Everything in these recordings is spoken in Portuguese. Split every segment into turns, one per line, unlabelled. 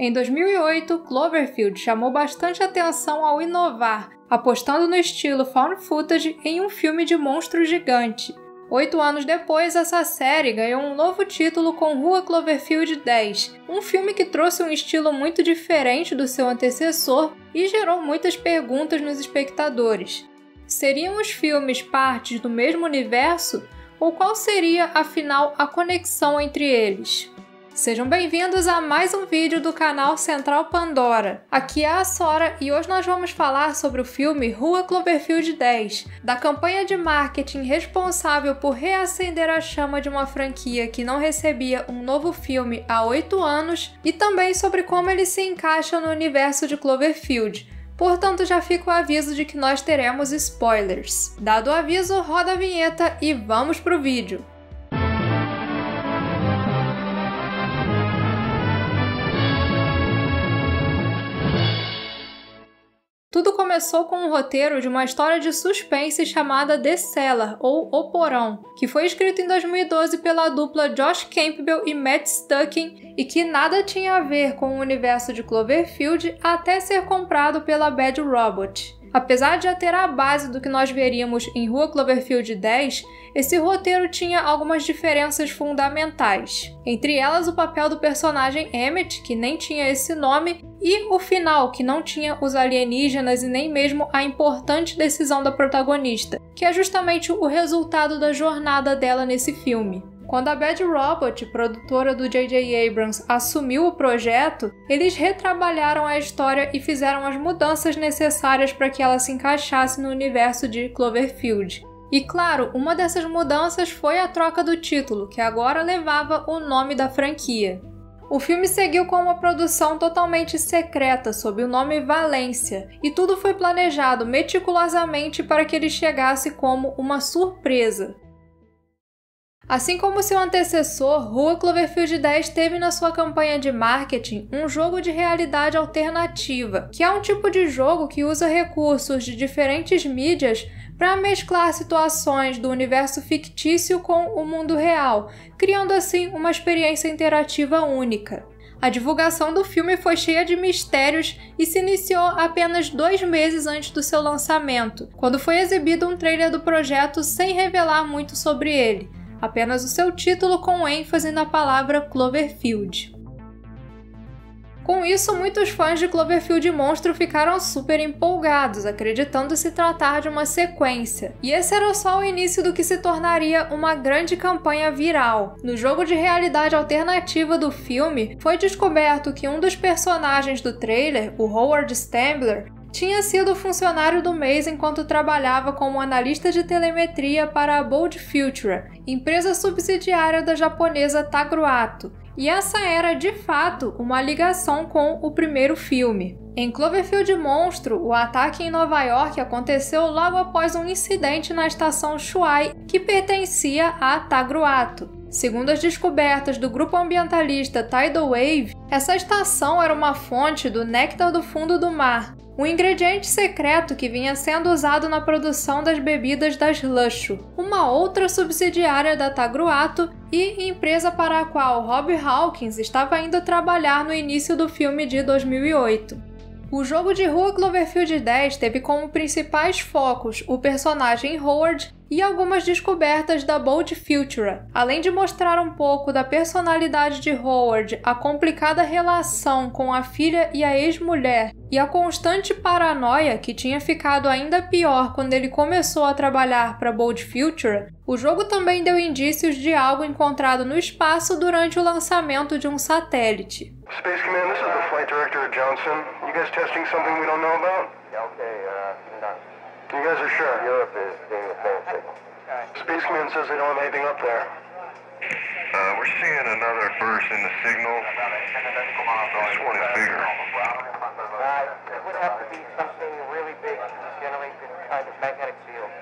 Em 2008, Cloverfield chamou bastante atenção ao inovar, apostando no estilo found footage em um filme de monstro gigante. 8 anos depois, essa série ganhou um novo título com Rua Cloverfield 10, um filme que trouxe um estilo muito diferente do seu antecessor e gerou muitas perguntas nos espectadores. Seriam os filmes partes do mesmo universo? Ou qual seria, afinal, a conexão entre eles? Sejam bem-vindos a mais um vídeo do canal Central Pandora. Aqui é a Sora e hoje nós vamos falar sobre o filme Rua Cloverfield 10, da campanha de marketing responsável por reacender a chama de uma franquia que não recebia um novo filme há 8 anos e também sobre como ele se encaixa no universo de Cloverfield. Portanto, já fica o aviso de que nós teremos spoilers. Dado o aviso, roda a vinheta e vamos pro vídeo! Tudo começou com um roteiro de uma história de suspense chamada The Cellar, ou O Porão, que foi escrito em 2012 pela dupla Josh Campbell e Matt Stuckey e que nada tinha a ver com o universo de Cloverfield até ser comprado pela Bad Robot. Apesar de já ter a base do que nós veríamos em Rua Cloverfield 10, esse roteiro tinha algumas diferenças fundamentais. Entre elas, o papel do personagem Emmett, que nem tinha esse nome, e o final, que não tinha os alienígenas e nem mesmo a importante decisão da protagonista, que é justamente o resultado da jornada dela nesse filme. Quando a Bad Robot, produtora do J.J. Abrams, assumiu o projeto, eles retrabalharam a história e fizeram as mudanças necessárias para que ela se encaixasse no universo de Cloverfield. E claro, uma dessas mudanças foi a troca do título, que agora levava o nome da franquia. O filme seguiu com uma produção totalmente secreta sob o nome Valência, e tudo foi planejado meticulosamente para que ele chegasse como uma surpresa. Assim como seu antecessor, Rua Cloverfield 10 teve na sua campanha de marketing um jogo de realidade alternativa, que é um tipo de jogo que usa recursos de diferentes mídias para mesclar situações do universo fictício com o mundo real, criando assim uma experiência interativa única. A divulgação do filme foi cheia de mistérios e se iniciou apenas 2 meses antes do seu lançamento, quando foi exibido um trailer do projeto sem revelar muito sobre ele, apenas o seu título com ênfase na palavra Cloverfield. Com isso, muitos fãs de Cloverfield Monstro ficaram super empolgados, acreditando se tratar de uma sequência. E esse era só o início do que se tornaria uma grande campanha viral. No jogo de realidade alternativa do filme, foi descoberto que um dos personagens do trailer, o Howard Stambler, tinha sido funcionário do mês enquanto trabalhava como analista de telemetria para a Bold Futura, empresa subsidiária da japonesa Tagruato. E essa era, de fato, uma ligação com o primeiro filme. Em Cloverfield Monstro, o ataque em Nova York aconteceu logo após um incidente na estação Shuai, que pertencia a Tagruato. Segundo as descobertas do grupo ambientalista Tidal Wave, essa estação era uma fonte do néctar do fundo do mar, um ingrediente secreto que vinha sendo usado na produção das bebidas da Slusho, uma outra subsidiária da Tagruato e empresa para a qual Rob Hawkins estava indo trabalhar no início do filme de 2008. O jogo de Rua Cloverfield 10 teve como principais focos o personagem Howard e algumas descobertas da Bold Futura, além de mostrar um pouco da personalidade de Howard, a complicada relação com a filha e a ex-mulher e a constante paranoia que tinha ficado ainda pior quando ele começou a trabalhar para Bold Futura. O jogo também deu indícios de algo encontrado no espaço durante o lançamento de um satélite.
Space Command, this is the flight director Johnson. You guys testing something we don't know about?
Okay, no.
You guys are sure?
Europe is getting the same signal.
Space Command says they don't have anything up there.
We're seeing another burst in the signal. This one is bigger.
It would have to be something really big to generate this kind of magnetic field.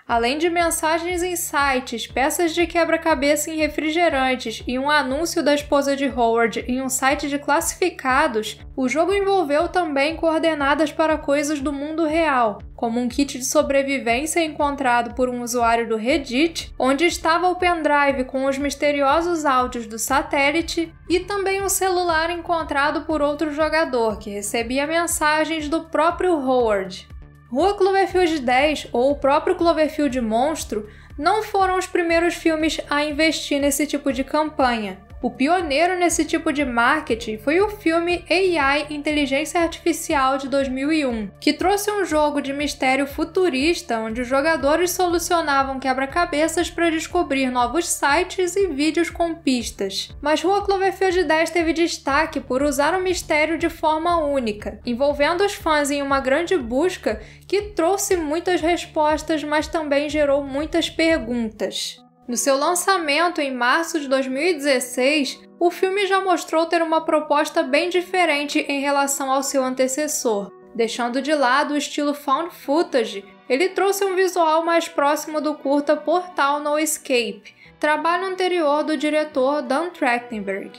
Além de mensagens em sites, peças de quebra-cabeça em refrigerantes e um anúncio da esposa de Howard em um site de classificados, o jogo envolveu também coordenadas para coisas do mundo real, como um kit de sobrevivência encontrado por um usuário do Reddit, onde estava o pendrive com os misteriosos áudios do satélite, e também um celular encontrado por outro jogador, que recebia mensagens do próprio Howard. Rua Cloverfield 10, ou o próprio Cloverfield Monstro, não foram os primeiros filmes a investir nesse tipo de campanha. O pioneiro nesse tipo de marketing foi o filme AI Inteligência Artificial de 2001, que trouxe um jogo de mistério futurista onde os jogadores solucionavam quebra-cabeças para descobrir novos sites e vídeos com pistas. Mas Rua Cloverfield 10 teve destaque por usar o mistério de forma única, envolvendo os fãs em uma grande busca que trouxe muitas respostas, mas também gerou muitas perguntas. No seu lançamento em março de 2016, o filme já mostrou ter uma proposta bem diferente em relação ao seu antecessor. Deixando de lado o estilo found footage, ele trouxe um visual mais próximo do curta Portal No Escape, trabalho anterior do diretor Dan Trachtenberg.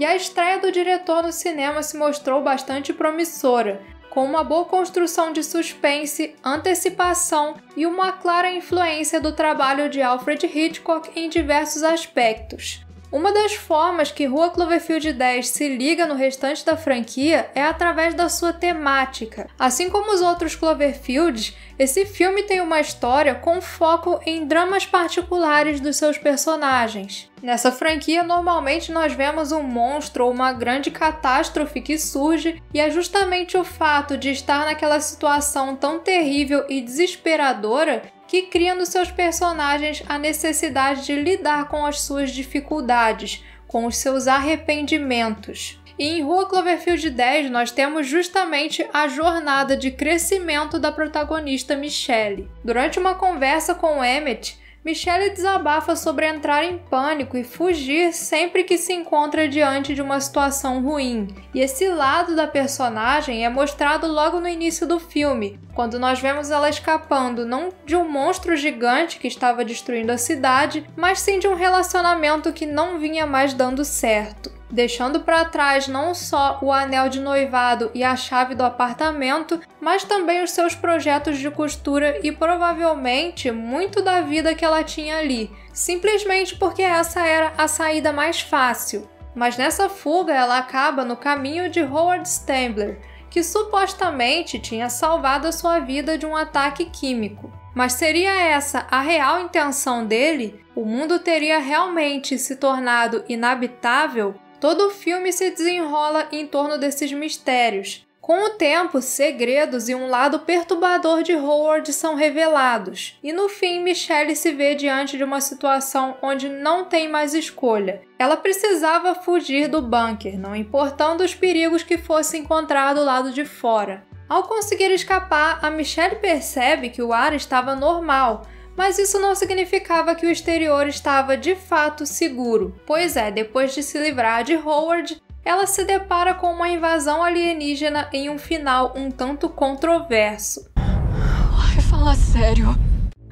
E a estreia do diretor no cinema se mostrou bastante promissora, com uma boa construção de suspense, antecipação e uma clara influência do trabalho de Alfred Hitchcock em diversos aspectos. Uma das formas que Rua Cloverfield 10 se liga no restante da franquia é através da sua temática. Assim como os outros Cloverfields, esse filme tem uma história com foco em dramas particulares dos seus personagens. Nessa franquia, normalmente nós vemos um monstro ou uma grande catástrofe que surge, e é justamente o fato de estar naquela situação tão terrível e desesperadora que cria nos seus personagens a necessidade de lidar com as suas dificuldades, com os seus arrependimentos. E em Rua Cloverfield 10 nós temos justamente a jornada de crescimento da protagonista Michelle. Durante uma conversa com Emmett, Michelle desabafa sobre entrar em pânico e fugir sempre que se encontra diante de uma situação ruim. E esse lado da personagem é mostrado logo no início do filme, quando nós vemos ela escapando não de um monstro gigante que estava destruindo a cidade, mas sim de um relacionamento que não vinha mais dando certo, deixando para trás não só o anel de noivado e a chave do apartamento, mas também os seus projetos de costura e provavelmente muito da vida que ela tinha ali, simplesmente porque essa era a saída mais fácil. Mas nessa fuga ela acaba no caminho de Howard Stambler, que supostamente tinha salvado a sua vida de um ataque químico. Mas seria essa a real intenção dele? O mundo teria realmente se tornado inabitável? Todo o filme se desenrola em torno desses mistérios. Com o tempo, segredos e um lado perturbador de Howard são revelados. E no fim, Michelle se vê diante de uma situação onde não tem mais escolha. Ela precisava fugir do bunker, não importando os perigos que fossem encontrar do lado de fora. Ao conseguir escapar, a Michelle percebe que o ar estava normal, mas isso não significava que o exterior estava de fato seguro. Pois é, depois de se livrar de Howard, ela se depara com uma invasão alienígena em um final um tanto controverso.
Ai, fala sério.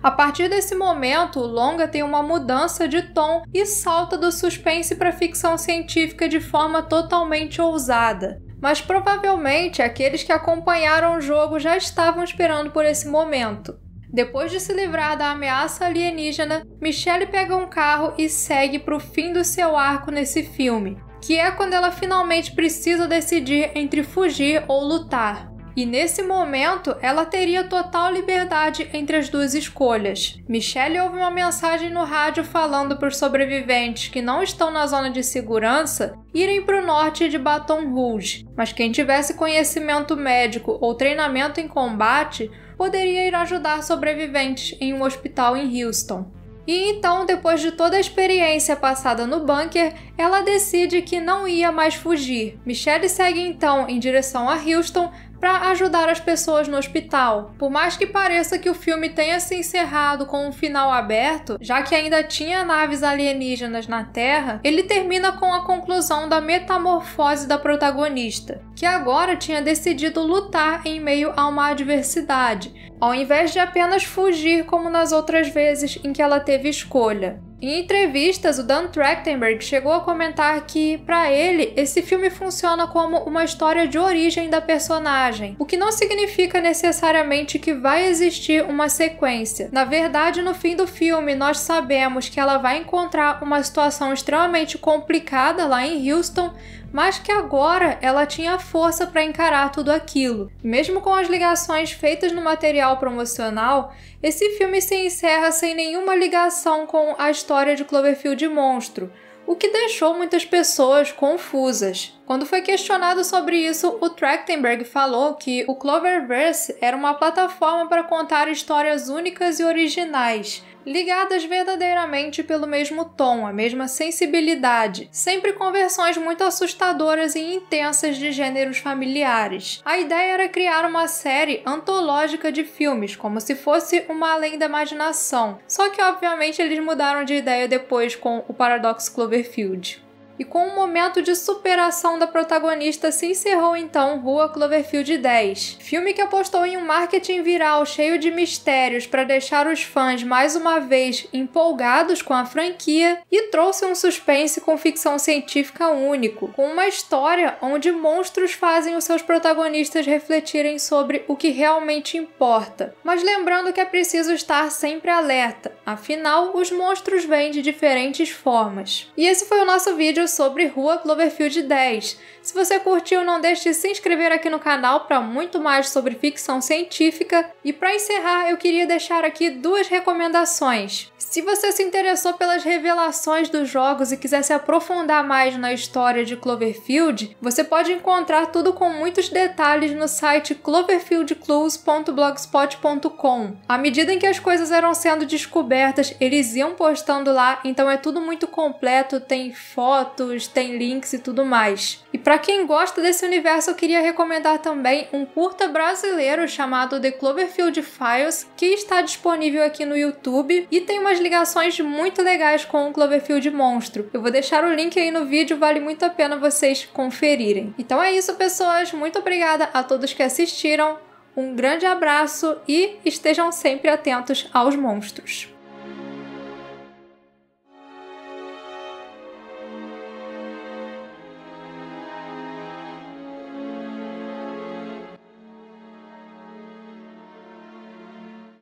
A partir desse momento, o longa tem uma mudança de tom e salta do suspense para ficção científica de forma totalmente ousada. Mas provavelmente aqueles que acompanharam o jogo já estavam esperando por esse momento. Depois de se livrar da ameaça alienígena, Michelle pega um carro e segue para o fim do seu arco nesse filme, que é quando ela finalmente precisa decidir entre fugir ou lutar. E nesse momento, ela teria total liberdade entre as duas escolhas. Michelle ouve uma mensagem no rádio falando para os sobreviventes que não estão na zona de segurança irem para o norte de Baton Rouge, mas quem tivesse conhecimento médico ou treinamento em combate poderia ir ajudar sobreviventes em um hospital em Houston. E então, depois de toda a experiência passada no bunker, ela decide que não ia mais fugir. Michelle segue então em direção a Houston, para ajudar as pessoas no hospital. Por mais que pareça que o filme tenha se encerrado com um final aberto, já que ainda tinha naves alienígenas na Terra, ele termina com a conclusão da metamorfose da protagonista, que agora tinha decidido lutar em meio a uma adversidade, ao invés de apenas fugir como nas outras vezes em que ela teve escolha. Em entrevistas, o Dan Trachtenberg chegou a comentar que, para ele, esse filme funciona como uma história de origem da personagem, o que não significa necessariamente que vai existir uma sequência. Na verdade, no fim do filme, nós sabemos que ela vai encontrar uma situação extremamente complicada lá em Houston, mas que agora ela tinha força para encarar tudo aquilo. Mesmo com as ligações feitas no material promocional, esse filme se encerra sem nenhuma ligação com a história de Cloverfield Monstro, o que deixou muitas pessoas confusas. Quando foi questionado sobre isso, o Trachtenberg falou que o Cloververse era uma plataforma para contar histórias únicas e originais, ligadas verdadeiramente pelo mesmo tom, a mesma sensibilidade, sempre com versões muito assustadoras e intensas de gêneros familiares. A ideia era criar uma série antológica de filmes, como se fosse uma além da imaginação, só que obviamente eles mudaram de ideia depois com o Paradox Cloverfield. E com um momento de superação da protagonista se encerrou então Rua Cloverfield 10, filme que apostou em um marketing viral cheio de mistérios para deixar os fãs mais uma vez empolgados com a franquia e trouxe um suspense com ficção científica único, com uma história onde monstros fazem os seus protagonistas refletirem sobre o que realmente importa. Mas lembrando que é preciso estar sempre alerta, afinal os monstros vêm de diferentes formas. E esse foi o nosso vídeo sobre Rua Cloverfield 10. Se você curtiu, não deixe de se inscrever aqui no canal para muito mais sobre ficção científica. E para encerrar, eu queria deixar aqui duas recomendações. Se você se interessou pelas revelações dos jogos e quiser se aprofundar mais na história de Cloverfield, você pode encontrar tudo com muitos detalhes no site cloverfieldclues.blogspot.com. À medida em que as coisas eram sendo descobertas, eles iam postando lá, então é tudo muito completo, tem fotos, tem links e tudo mais. E para quem gosta desse universo, eu queria recomendar também um curta brasileiro chamado The Cloverfield Files, que está disponível aqui no YouTube e tem umas ligações muito legais com o Cloverfield Monstro. Eu vou deixar o link aí no vídeo, vale muito a pena vocês conferirem. Então é isso, pessoas, muito obrigada a todos que assistiram, um grande abraço e estejam sempre atentos aos monstros.